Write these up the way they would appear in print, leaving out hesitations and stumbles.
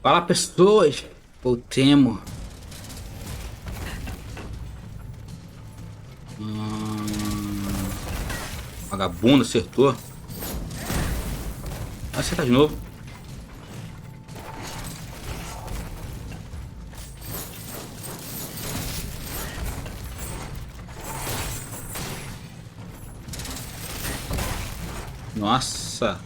Fala, pessoas! Voltemos. Vagabundo acertou. Vai acertar de novo. Nossa.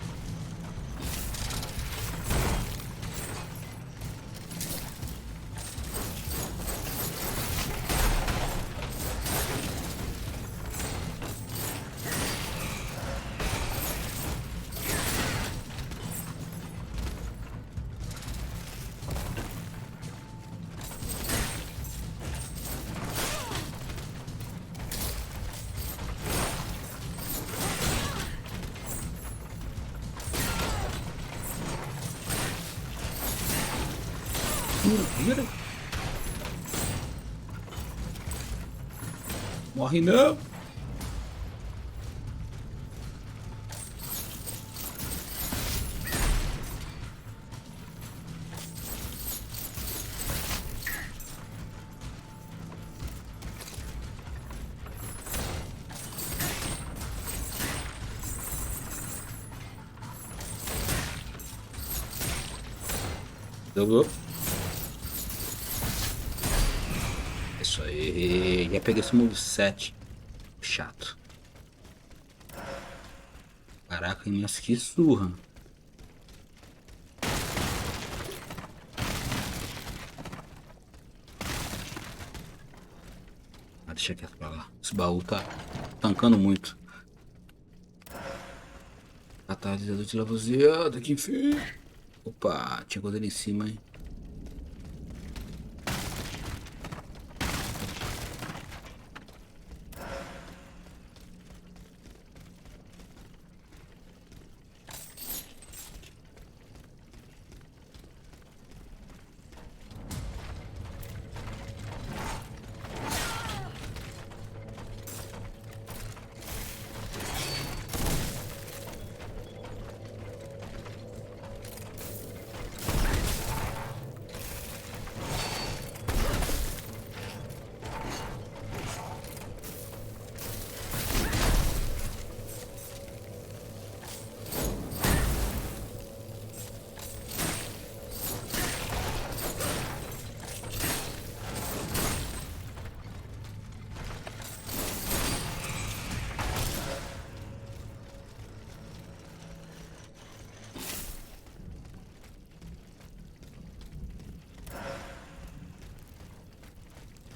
Vira. Morre não. Jogou. Isso aí. Já peguei esse moveset. Chato. Caraca, mas que surra. Deixa quieto pra lá. Esse baú tá tancando muito. Catalisador de lavoseada, que enfim. Opa, tinha coisa ali em cima, hein.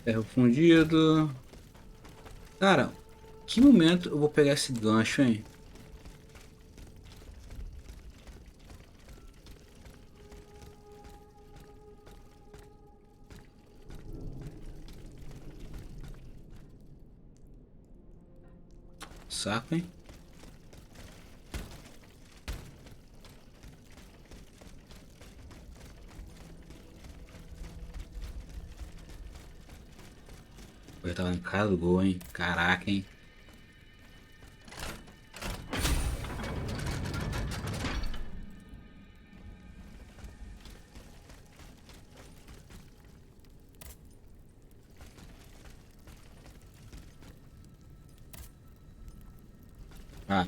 Ferro fundido. Cara, que momento eu vou pegar esse gancho, hein? Saco, hein? Eu tava em cara do gol, hein? Caraca, hein? Ah,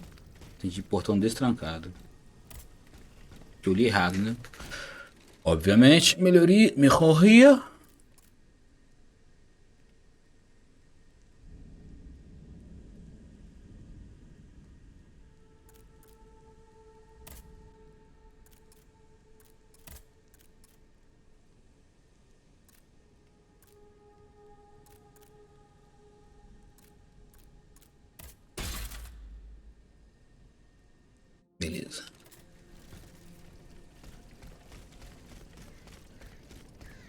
tem de portão destrancado. Eu li errado, né? Obviamente, melhoria. Beleza.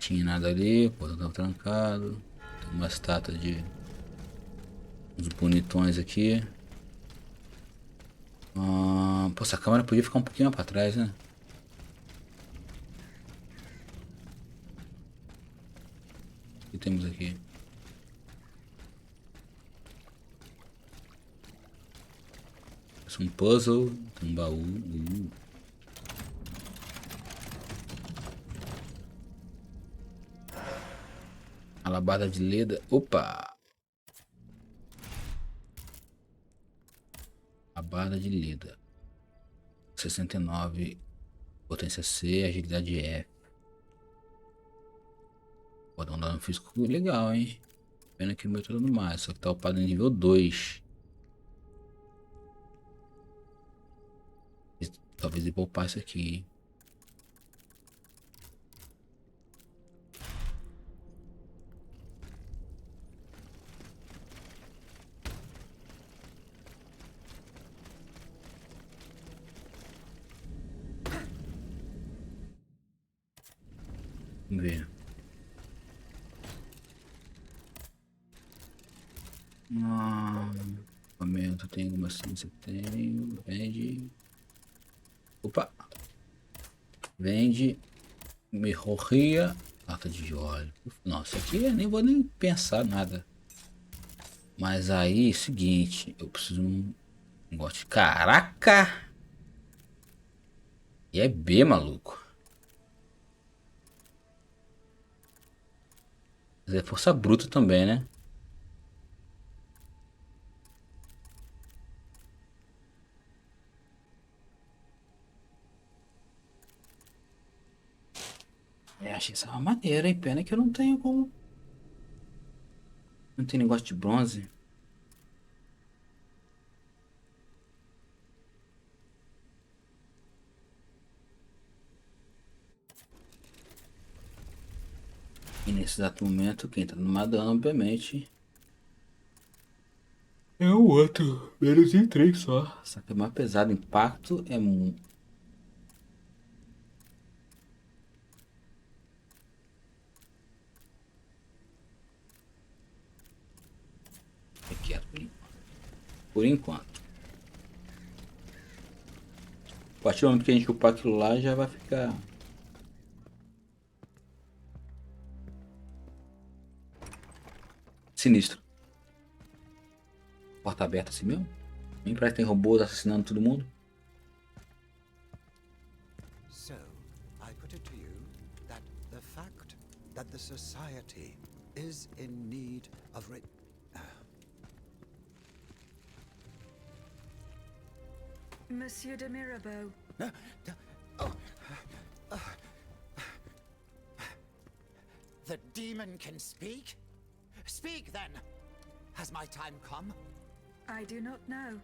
Tinha nada ali, o portão tava trancado. Tem uma estátua de uns bonitões aqui. Pô, essa câmera podia ficar um pouquinho pra trás, né? O que temos aqui? Parece um puzzle, tem um baú. Alabarda de Leda. Opa! Alabarda de Leda. 69. Potência C, agilidade F. Pô, dá um dano físico legal, hein? Pena que o meu tá dando mais, só que tá upado em nível 2. Talvez ele poupar isso aqui. Vamos ver. Momento, tem alguma ciência? Tenho. Vende. Opa! Vende. Mirroria. Carta de óleo. Nossa, aqui eu nem vou nem pensar nada. Mas aí, seguinte. Eu preciso um negócio. Caraca! E é B, maluco. Mas é força bruta também, né? É, achei essa uma maneira, hein? Pena que eu não tenho como. Não tem negócio de bronze. E nesse exato momento, quem tá numa dano, obviamente. É o outro. Menos em 3 só. Só que é mais pesado. Impacto é muito. Quieto por enquanto. A partir do momento que a gente upar aquilo lá, já vai ficar. Sinistro. Porta aberta assim mesmo? Nem parece que tem robôs assassinando todo mundo. So, I put it to you that the fact that the society is in need of Monsieur de Mirabeau. Oh. The demon can speak? Speak then! Has my time come? I do not know.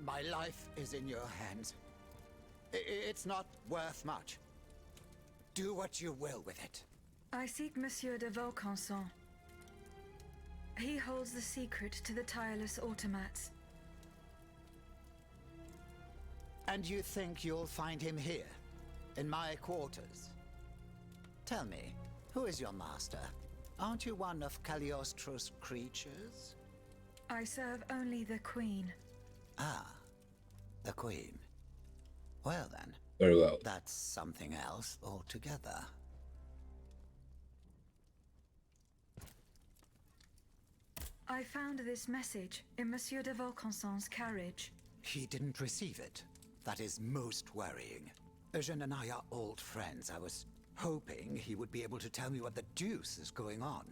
My life is in your hands. It's not worth much. Do what you will with it. I seek Monsieur de Vaucanson. He holds the secret to the tireless automats. And you think you'll find him here? In my quarters? Tell me, who is your master? Aren't you one of Cagliostro's creatures? I serve only the Queen. Ah, the Queen. Well then. Very well. That's something else altogether. I found this message in Monsieur de Vaucanson's carriage. He didn't receive it. That is most worrying. Eugène and I are old friends. I was hoping he would be able to tell me what the deuce is going on.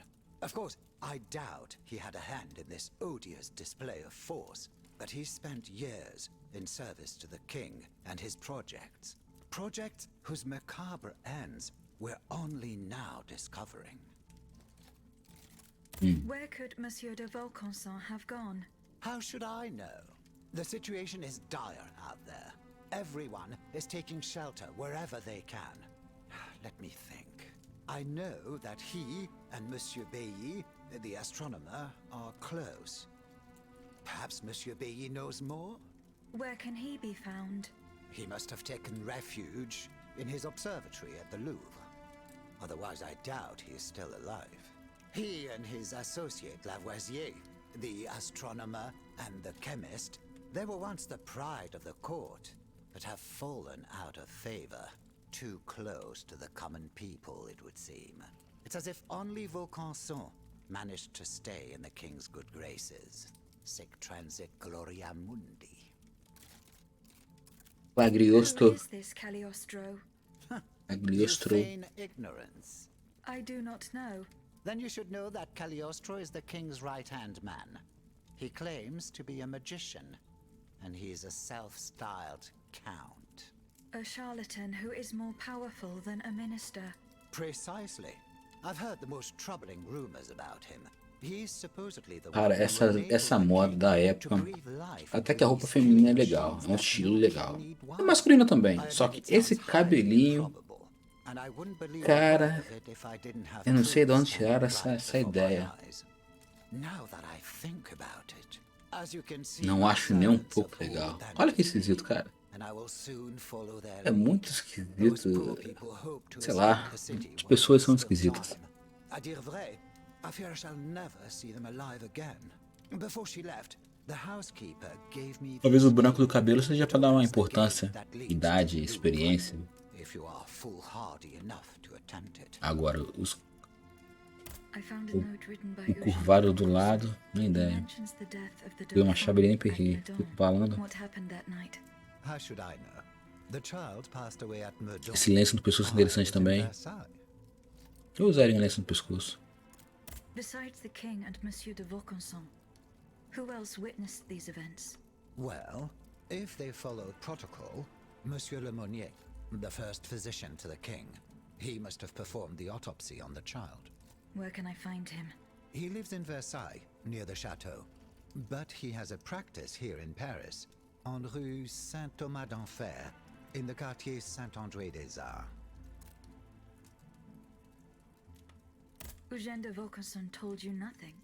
Of course, I doubt he had a hand in this odious display of force, but he spent years in service to the king and his projects. Projects whose macabre ends we're only now discovering. Where could Monsieur de Vaucanson have gone? How should I know? The situation is dire out there. Everyone is taking shelter wherever they can. Let me think. I know that he and Monsieur Bailly, the astronomer, are close. Perhaps Monsieur Bailly knows more? Where can he be found? He must have taken refuge in his observatory at the Louvre. Otherwise, I doubt he is still alive. He and his associate Lavoisier, the astronomer and the chemist, they were once the pride of the court, but have fallen out of favor. Too close to the common people, it would seem. It's as if only Vaucanson managed to stay in the king's good graces. Sic transit gloria mundi. Who Agliostro. is this Cagliostro? You Agliostro. feign ignorance. I do not know. Then you should know that Cagliostro is the king's right-hand man. He claims to be a magician, and he's a self-styled count. A charlatan who is more powerful than a minister. Precisely. I've heard the most troubling rumors about him. He's supposedly the Cara, one who essa enabled the moda king da to época, breathe life até into que a roupa these feminina é sacred legal, machines é um that estilo no legal. people need É once. masculina também, I só admit que it esse sounds highly cabelinho, improbable, and I wouldn't believe cara, a word of it if I didn't have eu não sei de proof onde tiraram standing essa right before my ideia. eyes. Now that I think about it, as you can see, Não my acho nem um servants pouco have all legal. banded Olha que me, esquisito, cara. and I will soon follow their É lead. muito Those esquisito. poor people hope to Sei escape lá, the city as while pessoas são there's still esquisitas. time. À dire vrai, I fear I shall never see them alive again. Before she left, the housekeeper gave me Talvez o this branco do key cabelo seja to pra dar uma opens the gate importância, that leads to idade, the Louvre, experiência. if you are foolhardy enough to attempt it. Agora, I found a note written by o curvado do lado, nem He ideia. mentions the death of the Deu uma Dauphin chave nem at peguei. Meudon. Fico falando. What happened that night? How should I know? The child passed away at Mirabeau. Esse lenço no pescoço é interessante também. Eu usaria um lenço no pescoço. Besides the king and Monsieur de Vaucanson, who else witnessed these events? Well, if they followed protocol, Monsieur le Monnier, the first physician to the king, he must have performed the autopsy on the child. Where can I find him? He lives in Versailles, near the chateau. But he has a practice here in Paris, on Rue Saint-Thomas d'Enfer, in the quartier Saint-André-des-Arts. Eugène de Vaucanson told you nothing.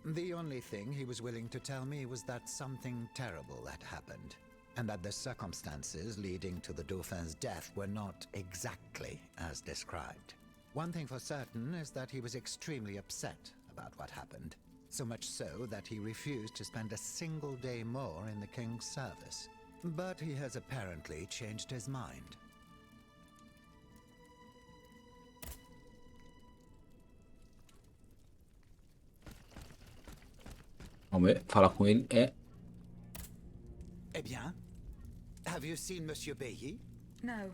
The only thing he was willing to tell me was that something terrible had happened, and that the circumstances leading to the Dauphin's death were not exactly as described. One thing for certain is that he was extremely upset about what happened, so much so that he refused to spend a single day more in the king's service. But he has apparently changed his mind. Vamos ver, falar com ele é. Eh bien, have you seen Monsieur Bailly? No,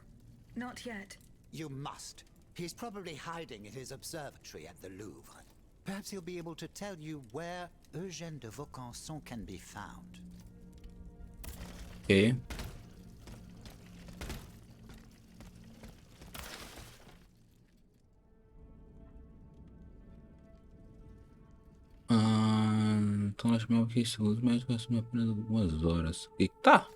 not yet. You must. He's probably hiding in his observatory at the Louvre. Perhaps he'll be able to tell you where Eugène de Vaucanson can be found. Ok. Então acho melhor que isso. Os médicos assumem apenas algumas horas. E tá!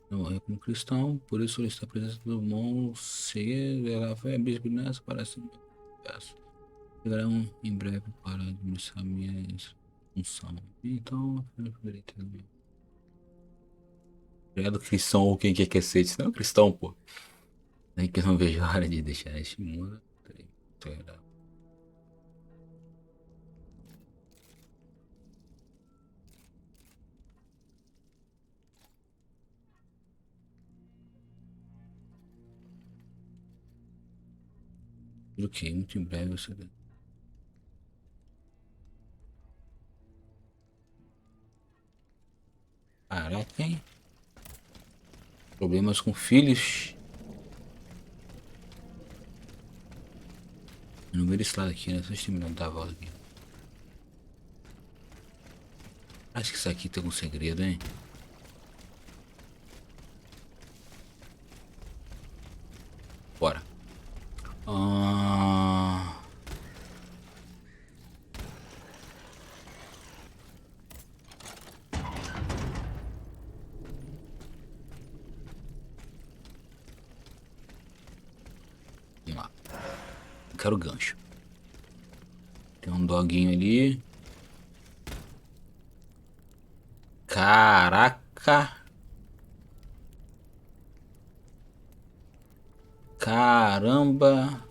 Não morreu como cristão, por isso solicita a presença do Monsier. Ela foi a bispo nessa, parece. Chegarão em breve para administrar minha função. Então, eu poderia ter. Obrigado, cristão ou quem quer que seja. Não, cristão, pô. Nem que eu não vejo a hora de deixar este mundo. Ok, muito em breve você. Caraca, hein? Problemas com filhos. Eu não vejo esse lado aqui, né? Deixa eu terminar de dar a volta aqui. Acho que isso aqui tem algum segredo, hein? Bora. Vamos lá. Eu quero o gancho. Tem um doguinho ali. Caraca. Caramba.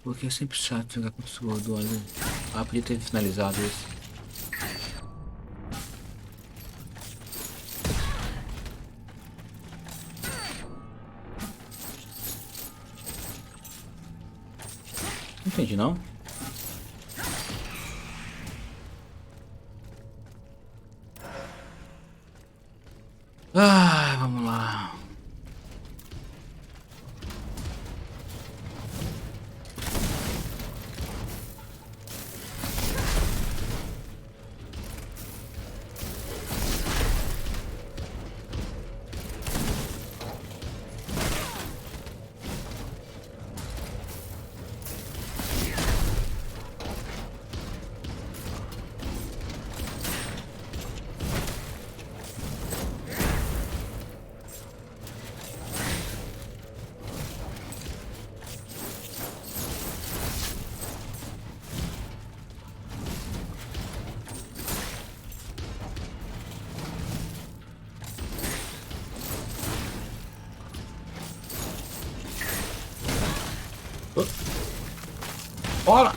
Porque é sempre chato jogar com esse gordão ali. Podia ter finalizado isso. Não entendi não. Vamos lá. Olha!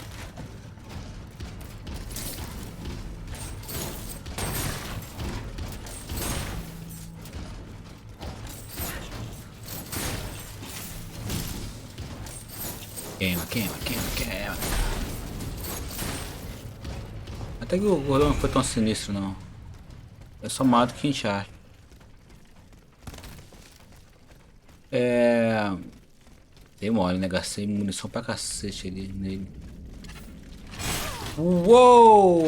Queima, queima, queima, queima. Até que o gordão não foi tão sinistro, não. É só mato que a gente acha. Dei mole, né? Gastei munição pra cacete ali nele. Uou!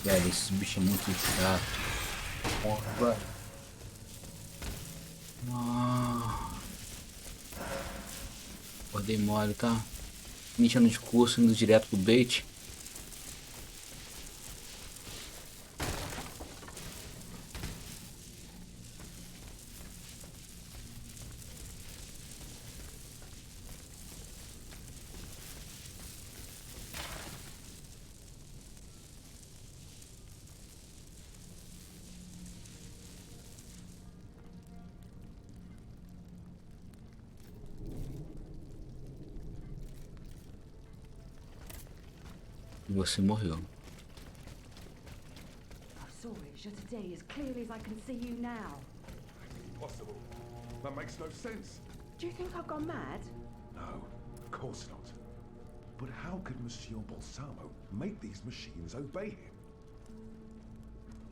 Velho, esse bicho é muito chato. Porra. Acordei mole, tá? Ninja no discurso, indo direto pro bait. E você morreu. I saw it just today as clearly as I can see you now. Impossible. That makes no sense. Do you think I've gone mad? No, of course not. But how could Monsieur Balsamo make these machines obey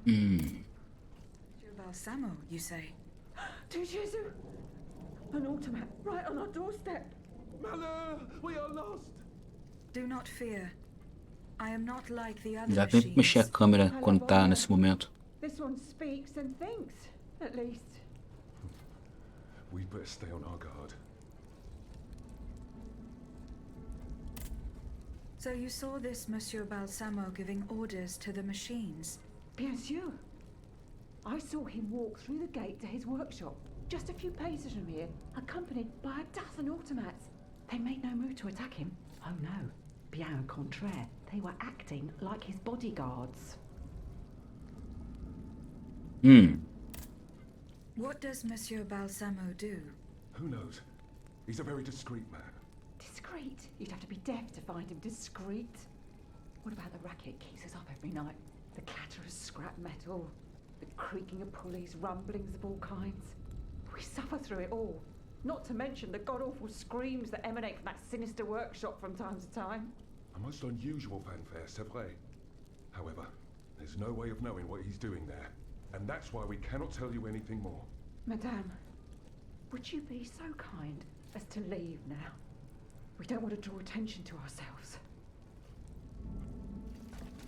him? Monsieur Balsamo, you say? To Jesu! An automat right on our doorstep. Malheur! We are lost! Do not fear. I am not like the other Já tem que mexer a machines. câmera quando tá nesse momento. This one speaks and thinks, at least. We'd better stay on our guard. So you saw this Monsieur Balsamo giving orders to the machines? Bien sûr. I saw him walk through the gate to his workshop, just a few paces from here, accompanied by a dozen automats. They made no move to attack him. Oh no. Bien contraire, they were acting like his bodyguards. What does Monsieur Balsamo do? Who knows? He's a very discreet man. Discreet? You'd have to be deaf to find him discreet. What about the racket keeps us up every night? The clatter of scrap metal, the creaking of pulleys, rumblings of all kinds. We suffer through it all. Not to mention the god-awful screams that emanate from that sinister workshop from time to time. A most unusual fanfare, c'est vrai. However, there's no way of knowing what he's doing there. And that's why we cannot tell you anything more. Madame, would you be so kind as to leave now? We don't want to draw attention to ourselves.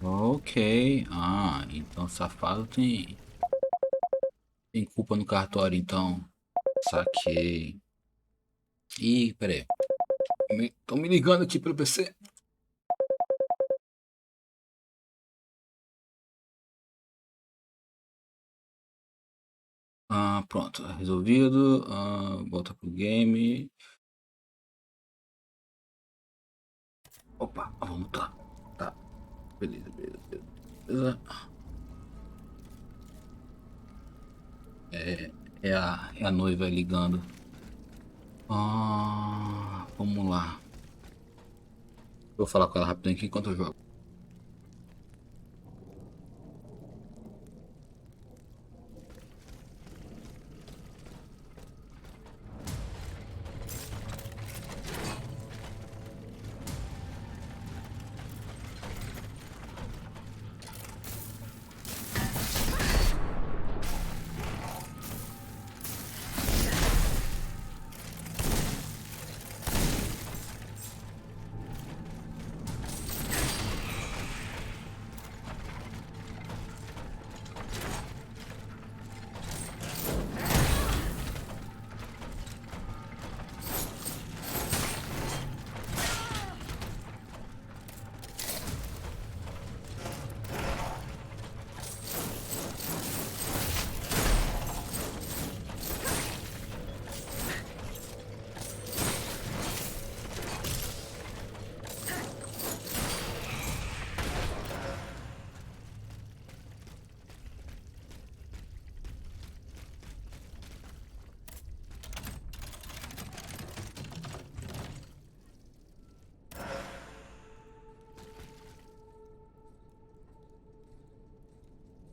Ok. Ah, então safado tem culpa no cartório, então. Saquei. Ih, peraí. Tô me ligando aqui pelo PC. Pronto, resolvido. Volta pro game. Opa, vamos lá. Tá. Beleza, beleza, beleza. É a noiva ligando. Vamos lá. Vou falar com ela rapidinho aqui enquanto eu jogo.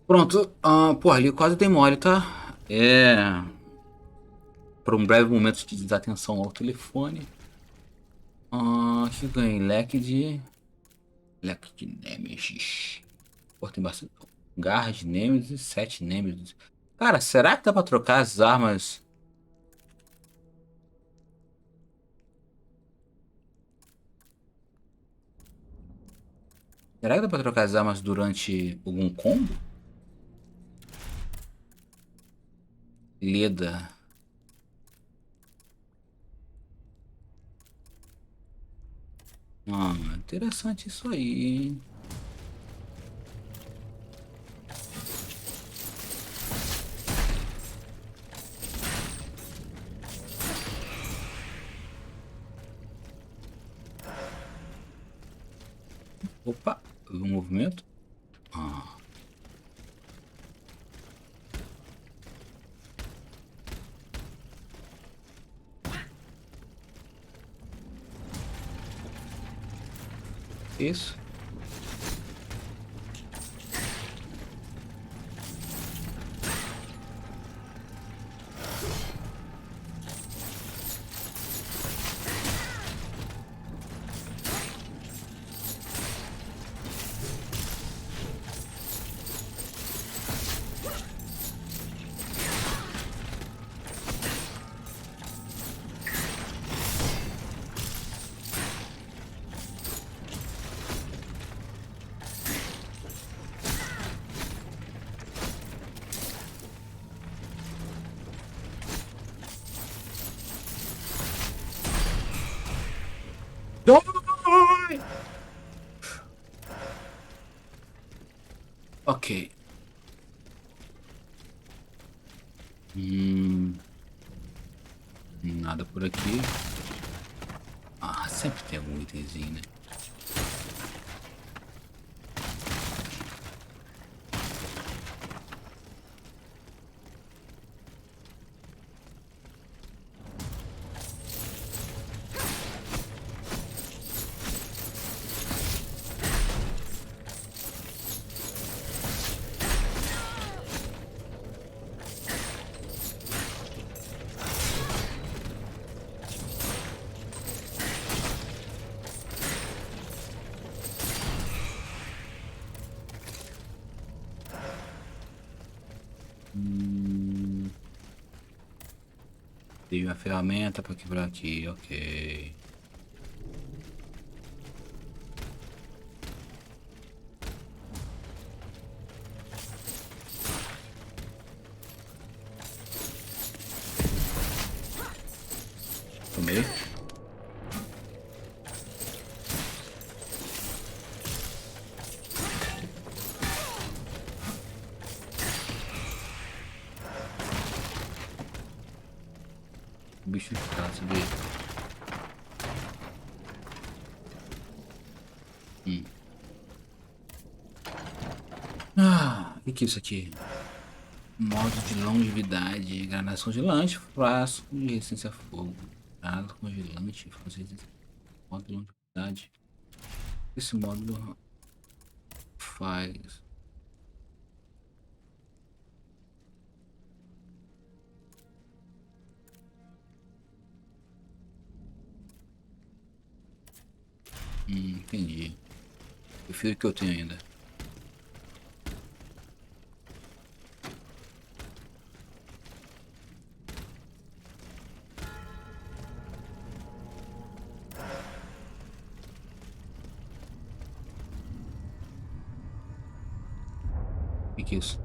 Pronto. Porra, ali eu quase dei mole, tá? Por um breve momento de desatenção ao telefone. Que ganhei leque de Nemesis. Pô, tem bastante. Garra de Nemesis, 7 Nemesis. Cara, será que dá pra trocar as armas? Será que dá pra trocar as armas durante algum combo? Leda. Interessante isso aí, hein? Opa, o movimento. Ah, isso. Dói! Ok. Nada por aqui. Sempre tem algum itemzinho, né? Tem uma ferramenta para quebrar aqui, ok. Tomei. O bicho tá, subir. O que é isso aqui? Modo de longevidade, granação de lanche, frasco de resistência a fogo. Granada congelante, fazer resistência. Modo de longevidade. Esse módulo faz. Entendi. Prefiro o que eu tenho ainda. O que é isso?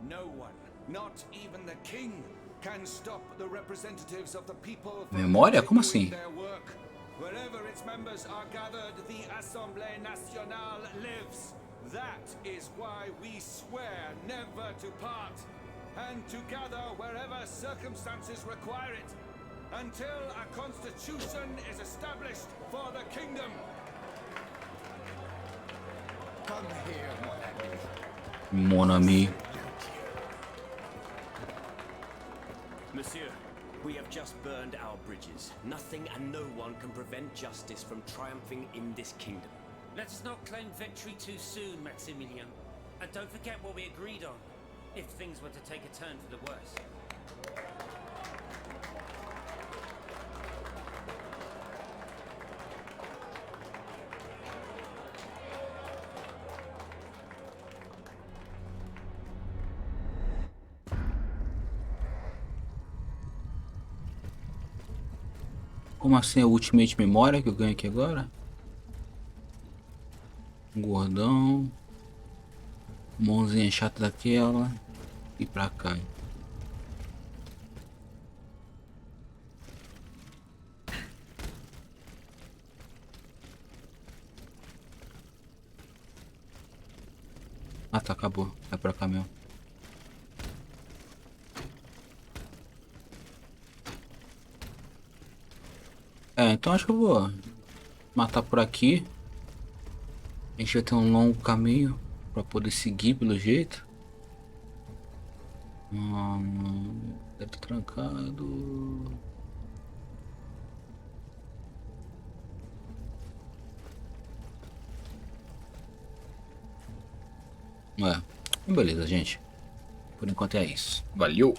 No one, not even the king, can stop the representatives of the people from Memória? Como continuing assim? their work. Wherever its members are gathered, the Assemblée Nationale lives. That is why we swear never to part, and to gather wherever circumstances require it, until a constitution is established for the kingdom. Come here, Mon ami. Monsieur, we have just burned our bridges. Nothing and no one can prevent justice from triumphing in this kingdom. Let's not claim victory too soon, Maximilian. And don't forget what we agreed on, if things were to take a turn for the worse. Como assim a Ultimate Memória que eu ganho aqui agora? Um gordão. Mãozinha chata daquela. E pra cá. Ah tá, acabou. Vai pra cá mesmo. Então acho que eu vou matar por aqui. A gente vai ter um longo caminho pra poder seguir pelo jeito. Deve estar trancado. Beleza, gente. Por enquanto é isso. Valeu!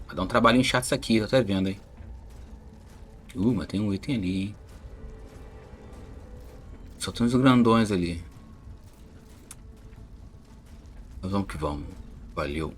Vai dar um trabalhinho chato isso aqui, tô até vendo, hein. Mas tem um item ali, hein. Só tem uns grandões ali. Mas vamos que vamos. Valeu!